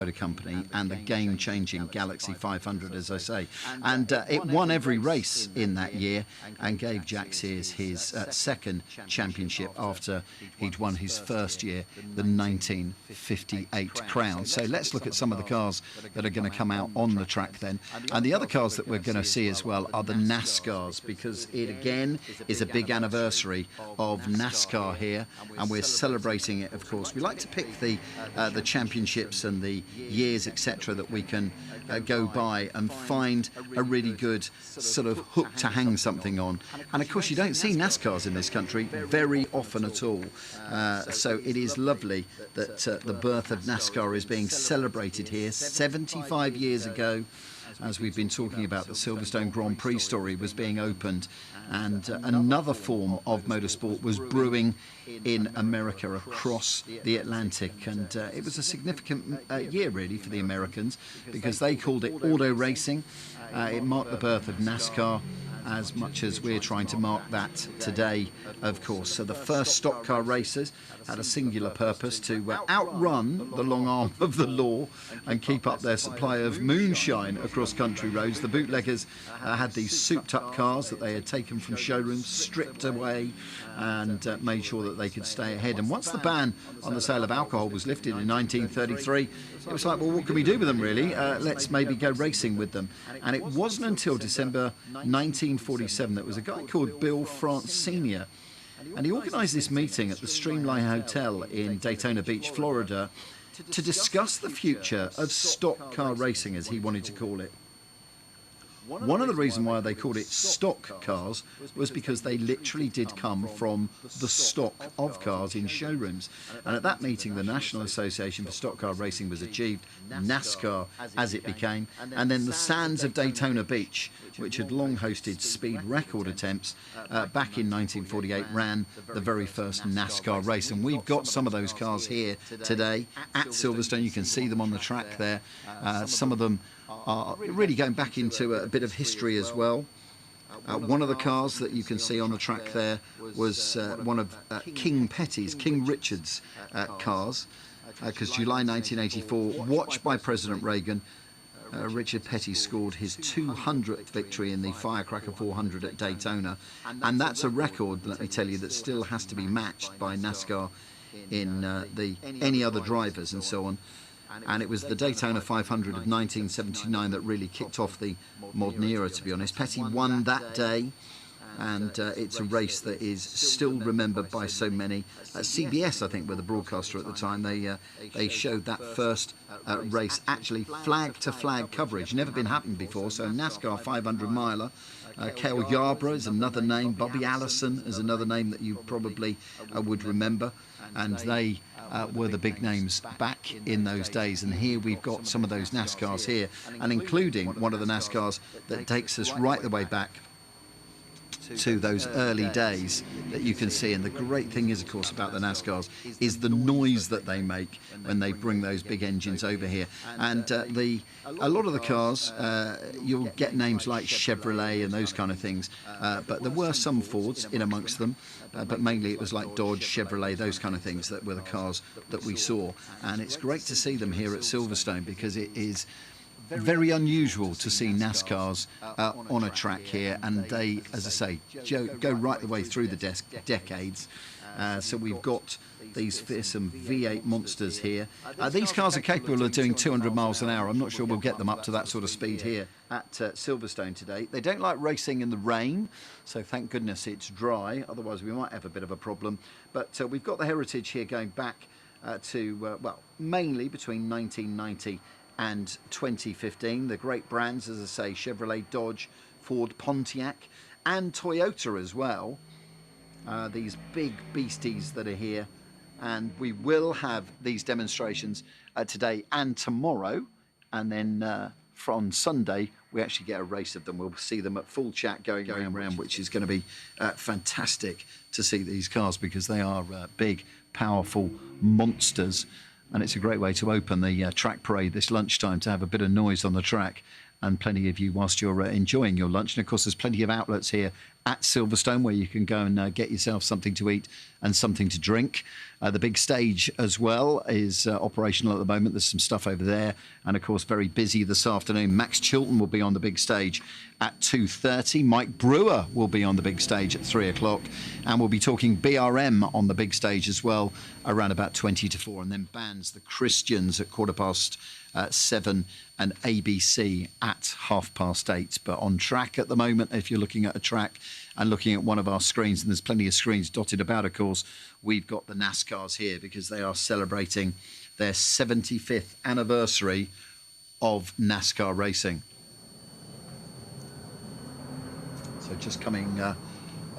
company and the game-changing Galaxy 500, as I say, and it won every race in that year and gave Jack Sears his second championship after he'd won his first year, the 1958 crown. So let's look at some of the cars that are going to come out on the track then, and the other cars that we're going to see as well are the NASCARs, because it again is a big anniversary of NASCAR here, and we're celebrating it. Of course, we like to pick the championships and the years, etc., that we can go by and find a really good sort of hook to hang something on. And of course, you don't see NASCARs in this country very often at all. So it is lovely that the birth of NASCAR is being celebrated here. 75 years ago, as we've been talking about, the Silverstone Grand Prix story was being opened, and another form of motorsport was brewing in America across the Atlantic. And it was a significant year really for the Americans, because they called it auto racing. It marked the birth of NASCAR, as much as we're trying to mark that today, of course. So the first stock car racers had a singular purpose: to outrun the long arm of the law and keep up their supply of moonshine across country roads. The bootleggers had these souped up cars that they had taken from showrooms, stripped away, and made sure that they could stay ahead. And once the ban on the sale of alcohol was lifted in 1933, it was like, well, what can we do with them really? Let's maybe go racing with them. And it wasn't until December 1947 that was a guy called Bill France Sr., and he organised this meeting at the Streamline Hotel in Daytona Beach, Florida, to discuss the future of stock car racing, as he wanted to call it. One of the reasons why they called it stock cars was because they literally did come from the stock of cars in showrooms. And at that meeting, the National Association for Stock Car Racing was achieved, NASCAR as it became, and then the sands of Daytona Beach, which had long hosted speed record attempts, back in 1948 ran the very first NASCAR race. And we've got some of those cars here today at Silverstone. You can see them on the track there. Some of them are really going back into a bit of history as well. One of the cars that you can see on the track there was one of King Richard's cars, because July 1984, watched by President Reagan, Richard Petty scored his 200th victory in the Firecracker 400 at Daytona, and that's a record, let me tell you, that still has to be matched by NASCAR in any other drivers and so on. And it was the Daytona 500 of 1979 that really kicked off the modern era, to be honest. Petty won that day, and it's a race that is still remembered by so many. CBS, I think, were the broadcaster at the time. They showed that first race, actually flag-to-flag coverage. Never been happened before. So NASCAR 500-miler. Cale Yarborough is another name. Bobby Allison is another name that you probably would remember. And they were the big names back in those days. And here we've got some of those NASCARs here, and including one of the NASCARs that takes us right the way back to those early days that you can see. And the great thing is, of course, about the NASCARs is the noise that they make when they bring those big engines over here. And a lot of the cars, you'll get names like Chevrolet and those kind of things, but there were some Fords in amongst them, but mainly it was like Dodge, Chevrolet, those kind of things that were the cars that we saw. And it's great to see them here at Silverstone, because it is very unusual to see NASCARs on a track here, and they, as I say, go right the way through the decades. So we've got these fearsome V8 monsters here. These cars are capable of doing 200 miles an hour. I'm not sure we'll get them up to that sort of speed here at Silverstone today. They don't like racing in the rain, so thank goodness it's dry, otherwise we might have a bit of a problem. But we've got the heritage here going back to, well, mainly between 1990 and 2015. The great brands, as I say, Chevrolet, Dodge, Ford, Pontiac, and Toyota as well. These big beasties that are here. And we will have these demonstrations today and tomorrow. And then from Sunday, we actually get a race of them. We'll see them at full chat going around, which is going to be fantastic to see these cars, because they are big, powerful monsters. And it's a great way to open the track parade this lunchtime, to have a bit of noise on the track, and plenty of you whilst you're enjoying your lunch. And of course, there's plenty of outlets here at Silverstone, where you can go and get yourself something to eat and something to drink. The big stage as well is operational at the moment. There's some stuff over there, and of course very busy this afternoon. Max Chilton will be on the big stage at 2:30. Mike Brewer will be on the big stage at 3 o'clock, and we'll be talking BRM on the big stage as well around about 20 to 4, and then bands, the Christians at 7:15, and ABC at 8:30. But on track at the moment, if you're looking at a track and looking at one of our screens, and there's plenty of screens dotted about, of course, we've got the NASCARs here because they are celebrating their 75th anniversary of NASCAR racing. So just coming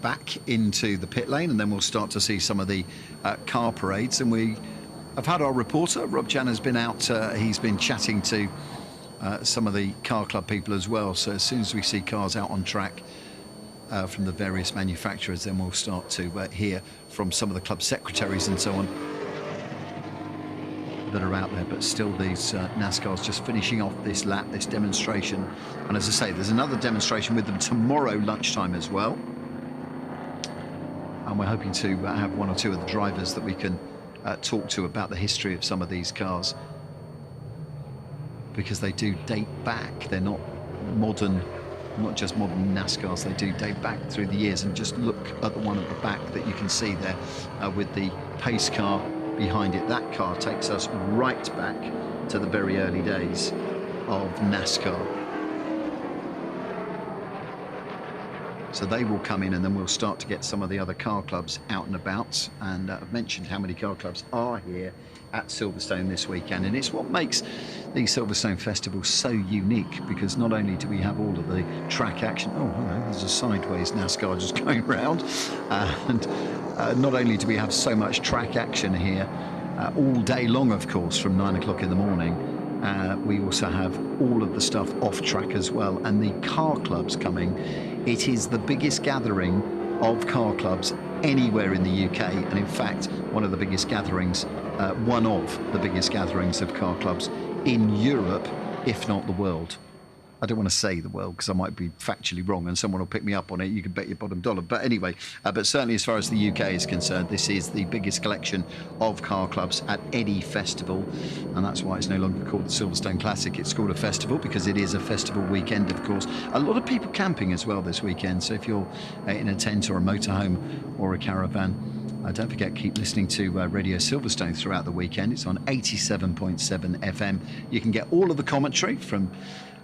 back into the pit lane, and then we'll start to see some of the car parades. And we have had our reporter, Rob Jan, has been out. He's been chatting to some of the car club people as well. So as soon as we see cars out on track from the various manufacturers, then we'll start to hear from some of the club secretaries and so on that are out there. But still, these NASCARs just finishing off this lap, this demonstration. And as I say, there's another demonstration with them tomorrow lunchtime as well. And we're hoping to have one or two of the drivers that we can talk to about the history of some of these cars, because they do date back. They're not modern, not just modern NASCARs, they do date back through the years. And just look at the one at the back that you can see there with the pace car behind it. That car takes us right back to the very early days of NASCAR. So they will come in, and then we'll start to get some of the other car clubs out and about. And I've mentioned how many car clubs are here at Silverstone this weekend, and it's what makes the Silverstone Festival so unique, because not only do we have all of the track action, oh hello, there's a sideways NASCAR just going round, and not only do we have so much track action here all day long, of course, from 9 o'clock in the morning, we also have all of the stuff off track as well, and the car clubs coming. It is the biggest gathering of car clubs anywhere in the UK, and in fact one of the biggest gatherings, one of the biggest gatherings of car clubs in Europe, if not the world. I don't want to say the world because I might be factually wrong and someone will pick me up on it. You can bet your bottom dollar. But anyway, but certainly as far as the UK is concerned, this is the biggest collection of car clubs at any festival. And that's why it's no longer called the Silverstone Classic. It's called a festival because it is a festival weekend, of course. A lot of people camping as well this weekend. So if you're in a tent or a motorhome or a caravan, don't forget, keep listening to Radio Silverstone throughout the weekend. It's on 87.7 FM. You can get all of the commentary from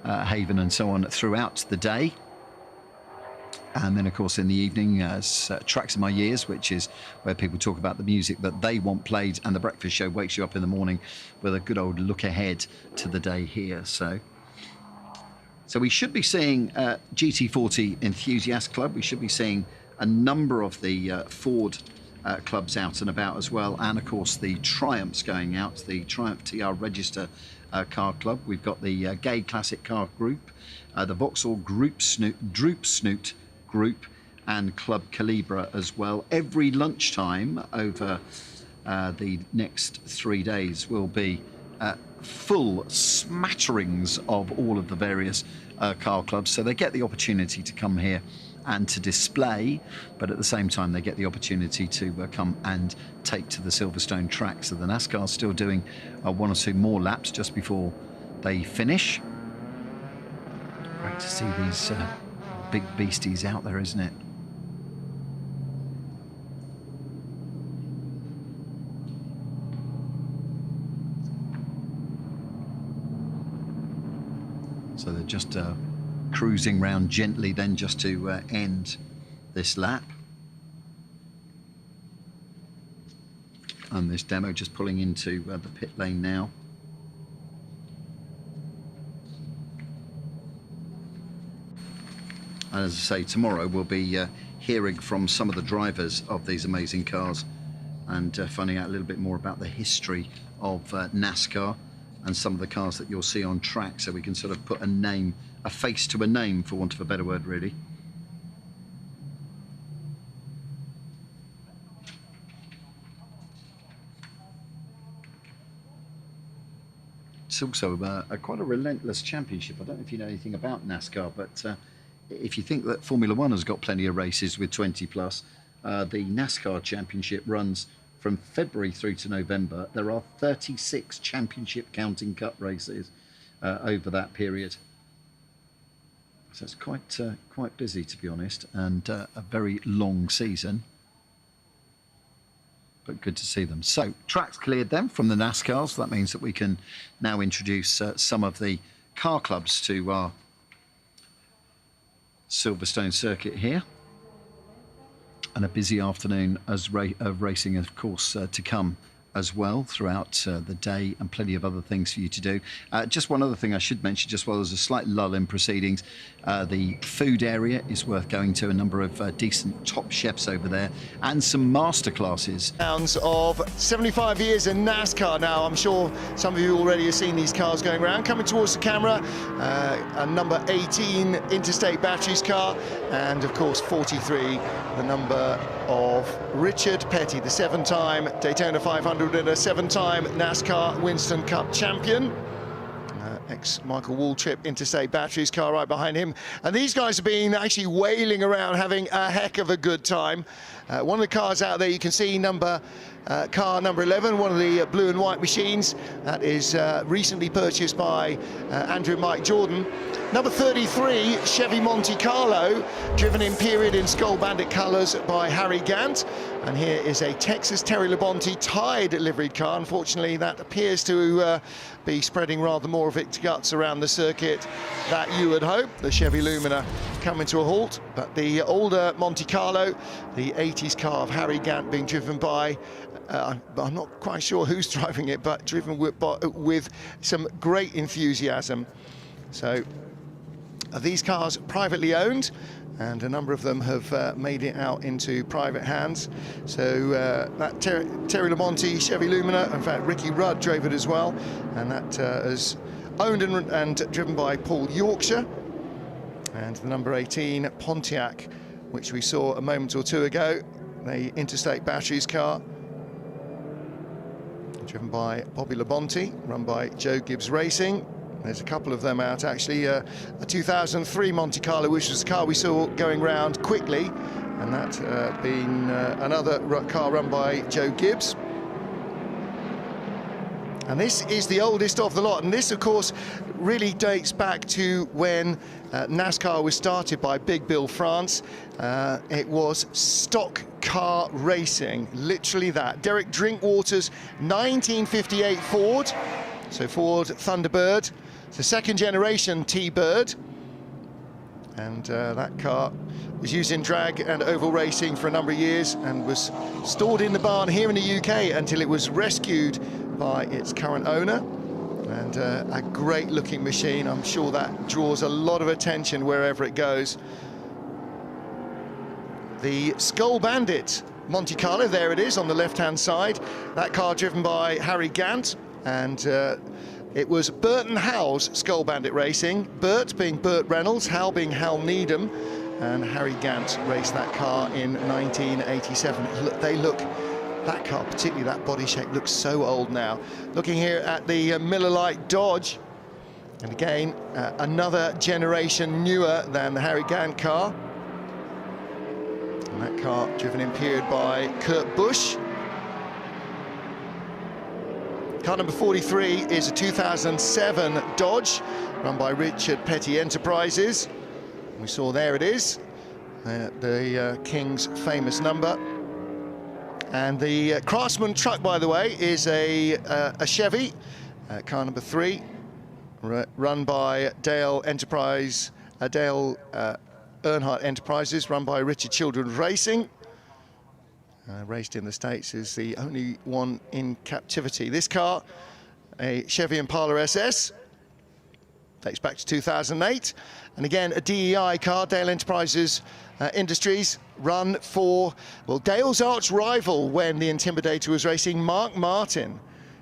Haven and so on throughout the day. And then, of course, in the evening, Tracks of My Years, which is where people talk about the music that they want played. And The Breakfast Show wakes you up in the morning with a good old look ahead to the day here. So we should be seeing GT40 Enthusiast Club. We should be seeing a number of the Ford clubs out and about as well, and of course the Triumphs going out, the Triumph TR Register car club. We've got the Gay Classic Car Group, the Vauxhall Droop Snoot Group, and Club Calibra as well. Every lunchtime over the next 3 days will be full smatterings of all of the various car clubs, so they get the opportunity to come here and to display, but at the same time they get the opportunity to come and take to the Silverstone track. So the NASCAR's still doing one or two more laps just before they finish. Great to see these big beasties out there, isn't it? So they're just cruising round gently then just to end this lap. And this demo just pulling into the pit lane now. And as I say, tomorrow we'll be hearing from some of the drivers of these amazing cars and finding out a little bit more about the history of NASCAR and some of the cars that you'll see on track, so we can sort of put a name, a face to a name, for want of a better word, really. It's also quite a relentless championship. I don't know if you know anything about NASCAR, but if you think that Formula One has got plenty of races with 20 plus, the NASCAR championship runs from February through to November. There are 36 championship counting cup races over that period. So it's quite busy, to be honest, and a very long season. But good to see them. So tracks cleared then from the NASCARs. That means that we can now introduce some of the car clubs to our Silverstone Circuit here. And a busy afternoon of racing, of course, to come as well throughout the day, and plenty of other things for you to do. Just one other thing I should mention, just while there's a slight lull in proceedings, the food area is worth going to. A number of decent top chefs over there, and some masterclasses. Rounds of 75 years in NASCAR now. I'm sure some of you already have seen these cars going around. Coming towards the camera, a number 18 Interstate Batteries car, and of course 43, the number of Richard Petty, the 7-time Daytona 500 and a 7-time NASCAR Winston Cup champion. Ex-Michael Waltrip Interstate Batteries car right behind him. And these guys have been actually wailing around, having a heck of a good time. One of the cars out there, you can see car number 11, one of the blue and white machines. That is recently purchased by Andrew and Mike Jordan. Number 33, Chevy Monte Carlo, driven in period in Skull Bandit colours by Harry Gant. And here is a Texas Terry Labonte tied liveried car. Unfortunately, that appears to be spreading rather more of its guts around the circuit that you would hope. The Chevy Lumina coming to a halt, but the older Monte Carlo, the 80s car of Harry Gant, being driven by I'm not quite sure who's driving it, but driven with some great enthusiasm. So these cars privately owned, and a number of them have made it out into private hands. So that Terry Labonte Chevy Lumina, in fact Ricky Rudd drove it as well, and that is owned and driven by Paul Yorkshire. And the number 18 Pontiac, which we saw a moment or two ago, the Interstate Batteries car, driven by Bobby Labonte, run by Joe Gibbs Racing. There's a couple of them out actually. A 2003 Monte Carlo, which was the car we saw going round quickly, and that being another car run by Joe Gibbs. And this is the oldest of the lot, and this of course really dates back to when NASCAR was started by Big Bill France. It was stock car racing, literally that. Derek Drinkwater's 1958 Ford, so Ford Thunderbird. It's a second generation T-Bird, and that car was used in drag and oval racing for a number of years and was stored in the barn here in the UK until it was rescued by its current owner. And a great looking machine. I'm sure that draws a lot of attention wherever it goes. The Skull Bandit Monte Carlo, there it is on the left-hand side. That car driven by Harry Gant, and it was Burt and Hal's Skull Bandit Racing. Burt being Burt Reynolds, Hal being Hal Needham, and Harry Gant raced that car in 1987. That car, particularly that body shape, looks so old now. Looking here at the Miller Lite Dodge, and again, another generation newer than the Harry Gant car. And that car driven in period by Kurt Busch. Car number 43 is a 2007 Dodge, run by Richard Petty Enterprises. We saw there it is, the King's famous number. And the Craftsman truck, by the way, is a Chevy, car number 3, run by Dale Earnhardt Enterprises, run by Richard Children's Racing. Raced in the States, is the only one in captivity. This car, a Chevy Impala SS, dates back to 2008. And again, a DEI car, Dale Enterprises Industries, run for, well, Dale's arch rival when the Intimidator was racing, Mark Martin.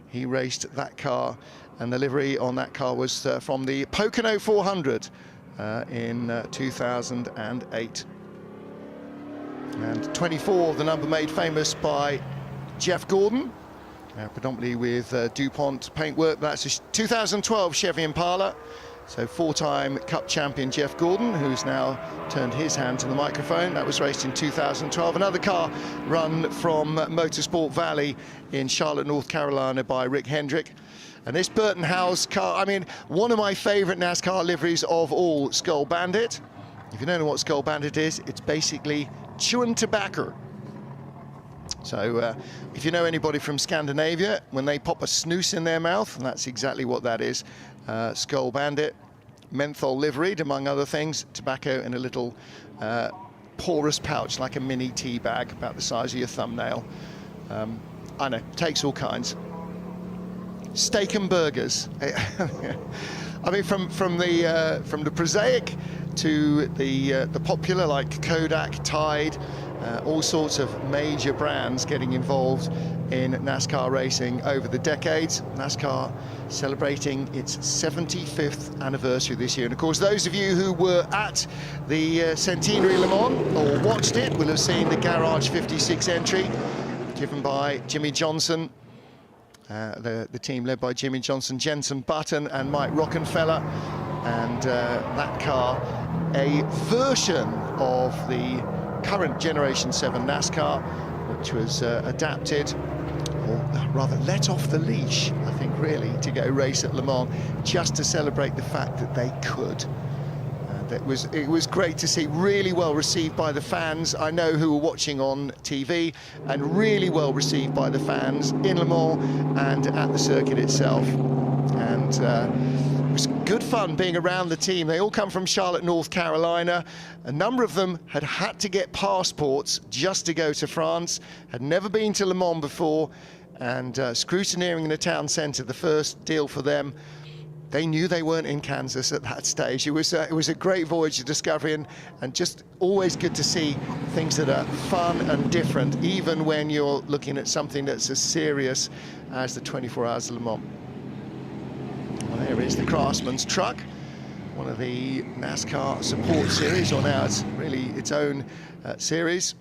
He raced that car, and the livery on that car was from the Pocono 400 in 2008. And 24, the number made famous by Jeff Gordon, predominantly with DuPont paintwork. That's a 2012 Chevy Impala. So 4-time Cup champion Jeff Gordon, who's now turned his hand to the microphone. That was raced in 2012. Another car run from Motorsport Valley in Charlotte, North Carolina by Rick Hendrick. And this Burton Howes car, I mean, one of my favourite NASCAR liveries of all, Skull Bandit. If you don't know what Skull Bandit is, it's basically chewing tobacco. So if you know anybody from Scandinavia, when they pop a snooze in their mouth, and that's exactly what that is. Skull Bandit, menthol liveried, among other things, tobacco in a little porous pouch, like a mini tea bag, about the size of your thumbnail. I know, takes all kinds. Steak and burgers. I mean, from the prosaic to the popular, like Kodak, Tide, all sorts of major brands getting involved in NASCAR racing over the decades. NASCAR celebrating its 75th anniversary this year. And of course, those of you who were at the Centenary Le Mans or watched it will have seen the Garage 56 entry driven by Jimmy Johnson. The team led by Jimmy Johnson, Jenson Button and Mike Rockenfeller. And that car, a version of the current Generation 7 NASCAR, which was adapted, or rather let off the leash, I think, really, to go race at Le Mans, just to celebrate the fact that they could. It was great to see, really well received by the fans, I know, who were watching on TV, and really well received by the fans in Le Mans and at the circuit itself. And it was good fun being around the team. They all come from Charlotte, North Carolina. A number of them had to get passports just to go to France, had never been to Le Mans before, and scrutineering the town centre, the first deal for them. They knew they weren't in Kansas at that stage. It was a great voyage of discovery, and just always good to see things that are fun and different, even when you're looking at something that's as serious as the 24 Hours of Le Mans. Well, there is the Craftsman's truck, one of the NASCAR support series, or now it's really its own series.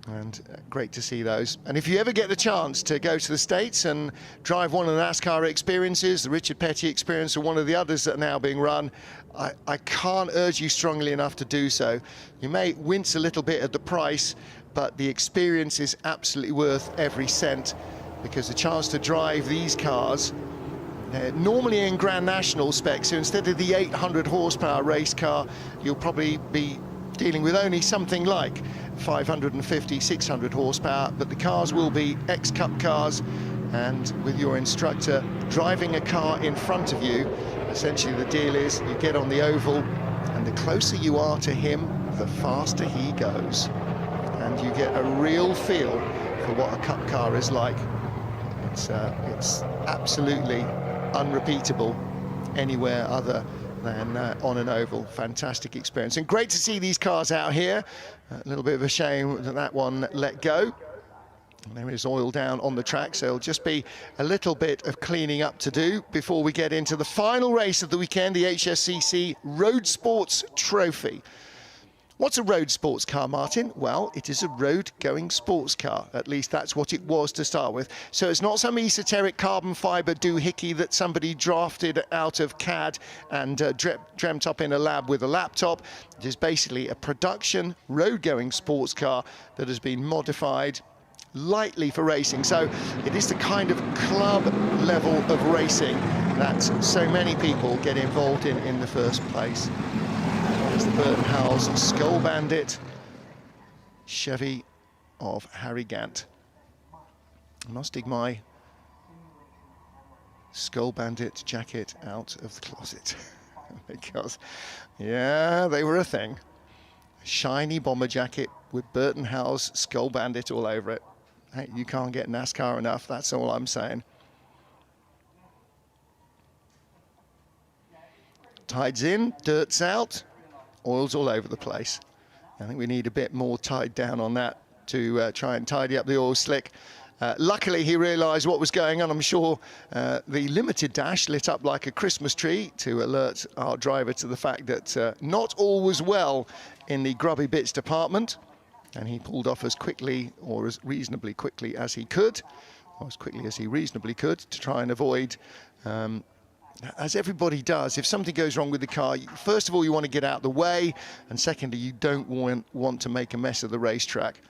And great to see those. And if you ever get the chance to go to the States and drive one of the NASCAR experiences, the Richard Petty experience, or one of the others that are now being run, I can't urge you strongly enough to do so. You may wince a little bit at the price, but the experience is absolutely worth every cent, because the chance to drive these cars, normally in Grand National spec, so instead of the 800 horsepower race car, you'll probably be dealing with only something like 550, 600 horsepower, but the cars will be ex-Cup cars, and with your instructor driving a car in front of you, essentially the deal is you get on the oval, and the closer you are to him, the faster he goes, and you get a real feel for what a Cup car is like. It's absolutely unrepeatable anywhere other than on an oval. Fantastic experience, and great to see these cars out here. A little bit of a shame that that one let go. And there is oil down on the track, so it'll just be a little bit of cleaning up to do before we get into the final race of the weekend, the HSCC Road Sports Trophy. What's a road sports car, Martin? Well, it is a road-going sports car. At least that's what it was to start with. So it's not some esoteric carbon fibre doohickey that somebody drafted out of CAD and dreamt up in a lab with a laptop. It is basically a production road-going sports car that has been modified lightly for racing. So it is the kind of club level of racing that so many people get involved in the first place. It's the Burton Howes Skull Bandit Chevy of Harry Gant. I must dig my Skull Bandit jacket out of the closet because, yeah, they were a thing. Shiny bomber jacket with Burton Howes Skull Bandit all over it. Hey, you can't get NASCAR enough, that's all I'm saying. Tide's in, dirt's out. Oil's all over the place. I think we need a bit more tied down on that to try and tidy up the oil slick. Luckily, he realised what was going on. I'm sure the limited dash lit up like a Christmas tree to alert our driver to the fact that not all was well in the grubby bits department. And he pulled off as quickly, or as reasonably quickly as he could, or as quickly as he reasonably could, to try and avoid as everybody does, if something goes wrong with the car, first of all, you want to get out of the way, and secondly, you don't want to make a mess of the racetrack.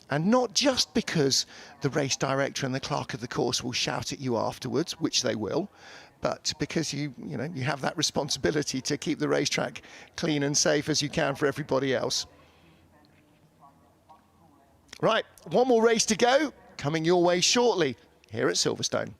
And not just because the race director and the clerk of the course will shout at you afterwards, which they will, but because you have that responsibility to keep the racetrack clean and safe as you can for everybody else. Right, one more race to go, coming your way shortly here at Silverstone.